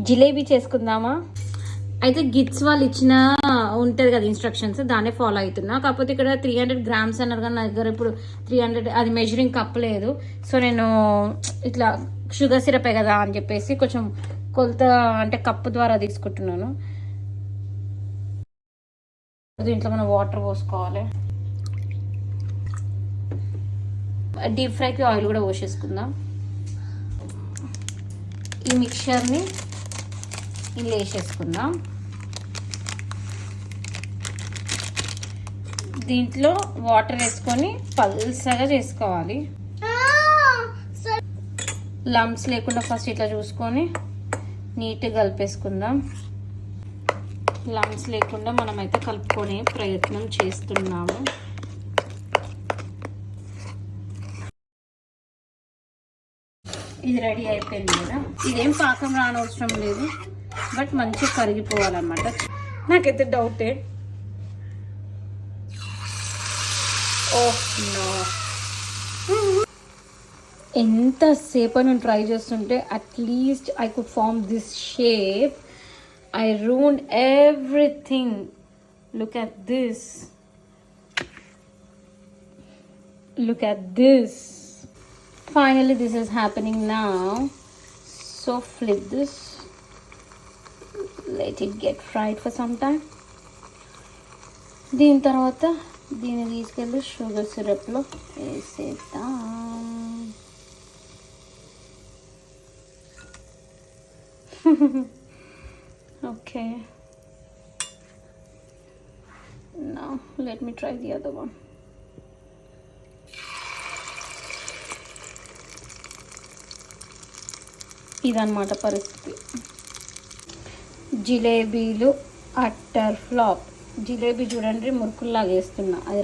జిలేబీ చేసుకుందామా? అయితే గిట్స్ వాళ్ళు ఇచ్చిన ఉంటుంది కదా ఇన్స్ట్రక్షన్స్, దాన్నే ఫాలో అవుతున్నా. కాకపోతే ఇక్కడ 300 grams అన్నారు కానీ నా దగ్గర ఇప్పుడు 300 అది మెజరింగ్ కప్ లేదు. సో నేను ఇట్లా షుగర్ సిరపే కదా అని చెప్పేసి కొంచెం కొలత అంటే కప్పు ద్వారా తీసుకుంటున్నాను. దీంట్లో మనం వాటర్ పోసుకోవాలి. డీప్ ఫ్రైకి ఆయిల్ కూడా పోసేసుకుందాం. ఈ మిక్చర్ని ఇలా వేసేసుకుందాం. దీంట్లో వాటర్ వేసుకొని పల్సగా చేసుకోవాలి. లంప్స్ లేకుండా ఫస్ట్ ఇట్లా చూసుకొని నీట్గా కలిపేసుకుందాం. లంప్స్ లేకుండా మనమైతే కలుపుకొని ప్రయత్నం చేస్తున్నాము. ఇది రెడీ అయిపోయింది కదా. ఇదేం పాకం రానవసరం లేదు, బట్ మంచిగా కరిగిపోవాలన్నమాట. నాకైతే డౌటే. ఎంతసేపు నేను ట్రై చేస్తుంటే at least I could form this shape. I ruined everything. Look at this. Look at this. Finally this is happening now. So flip this. Let it get fried for some time. దీని తర్వాత దీన్ని తీసుకెళ్ళి sugar సిరప్లో వేసేద్దాం. Okay. Now let me try the other one. ఇదన్నమాట పరిస్థితి. జిలేబీలు utter flop. Jalebi చూడండి మురుకుల్లాగా వేస్తున్నా. అది